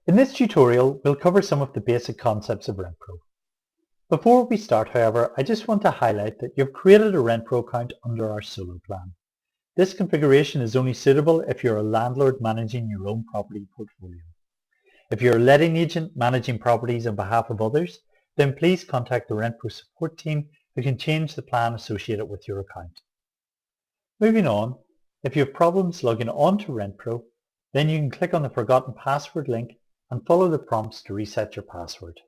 In this tutorial, we'll cover some of the basic concepts of RentPro. Before we start, however, I just want to highlight that you've created a RentPro account under our solo plan. This configuration is only suitable if you're a landlord managing your own property portfolio. If you're a letting agent managing properties on behalf of others, then please contact the RentPro support team who can change the plan associated with your account. Moving on, if you have problems logging on to RentPro, then you can click on the Forgotten Password link and follow the prompts to reset your password.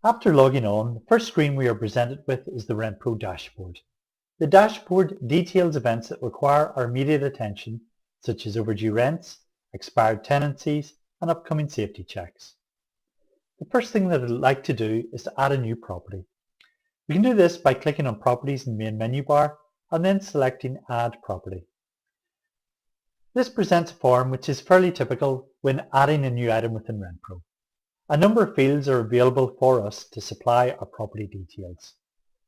After logging on, the first screen we are presented with is the RentPro dashboard. The dashboard details events that require our immediate attention, such as overdue rents, expired tenancies, and upcoming safety checks. The first thing that I'd like to do is to add a new property. We can do this by clicking on Properties in the main menu bar and then selecting Add Property. This presents a form which is fairly typical when adding a new item within RentPro. A number of fields are available for us to supply our property details.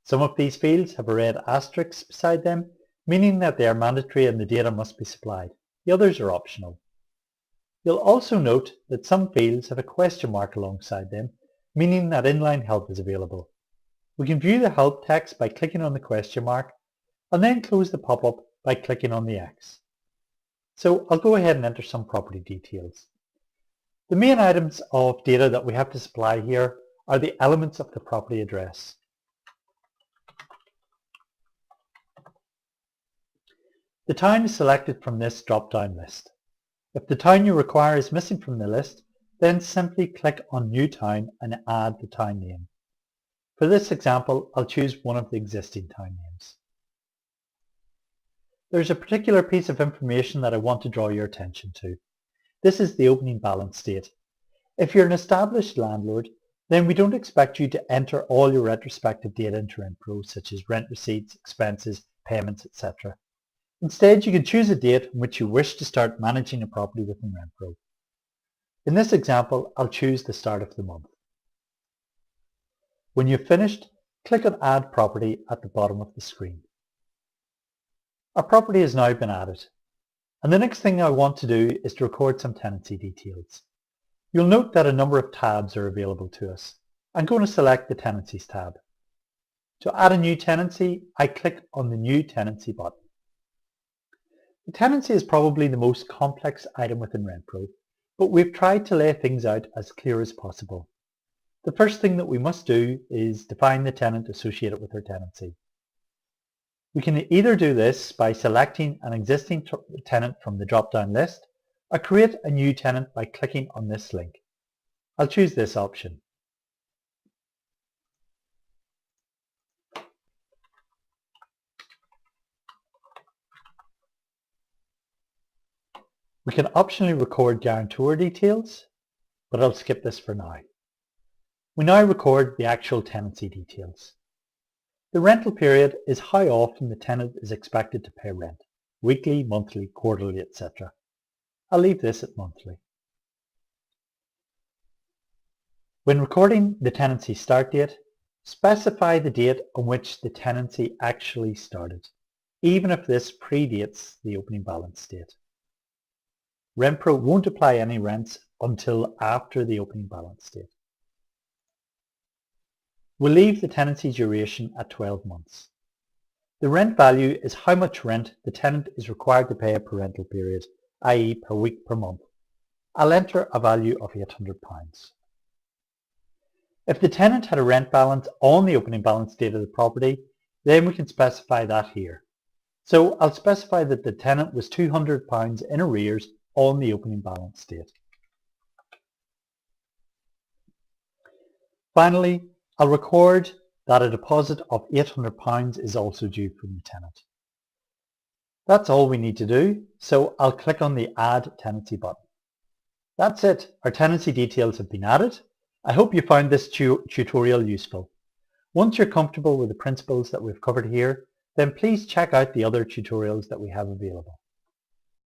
Some of these fields have a red asterisk beside them, meaning that they are mandatory and the data must be supplied. The others are optional. You'll also note that some fields have a question mark alongside them, meaning that inline help is available. We can view the help text by clicking on the question mark and then close the pop-up by clicking on the X. So I'll go ahead and enter some property details. The main items of data that we have to supply here are the elements of the property address. The town is selected from this drop-down list. If the town you require is missing from the list, then simply click on New Town and add the town name. For this example, I'll choose one of the existing town names. There's a particular piece of information that I want to draw your attention to. This is the opening balance date. If you're an established landlord, then we don't expect you to enter all your retrospective data into RentPro, such as rent receipts, expenses, payments, etc. Instead, you can choose a date in which you wish to start managing a property within RentPro. In this example, I'll choose the start of the month. When you've finished, click on Add Property at the bottom of the screen. Our property has now been added, and the next thing I want to do is to record some tenancy details. You'll note that a number of tabs are available to us. I'm going to select the Tenancies tab. To add a new tenancy, I click on the New Tenancy button. The tenancy is probably the most complex item within RentPro, but we've tried to lay things out as clear as possible. The first thing that we must do is define the tenant associated with our tenancy. We can either do this by selecting an existing tenant from the drop-down list or create a new tenant by clicking on this link. I'll choose this option. We can optionally record guarantor details, but I'll skip this for now. We now record the actual tenancy details. The rental period is how often the tenant is expected to pay rent, weekly, monthly, quarterly, etc. I'll leave this at monthly. When recording the tenancy start date, specify the date on which the tenancy actually started, even if this predates the opening balance date. RentPro won't apply any rents until after the opening balance date. We'll leave the tenancy duration at 12 months. The rent value is how much rent the tenant is required to pay per rental period, i.e. per week per month. I'll enter a value of £800. If the tenant had a rent balance on the opening balance date of the property, then we can specify that here. So I'll specify that the tenant was £200 in arrears on the opening balance date. Finally, I'll record that a deposit of £800 is also due from the tenant. That's all we need to do, so I'll click on the Add Tenancy button. That's it, our tenancy details have been added. I hope you found this tutorial useful. Once you're comfortable with the principles that we've covered here, then please check out the other tutorials that we have available.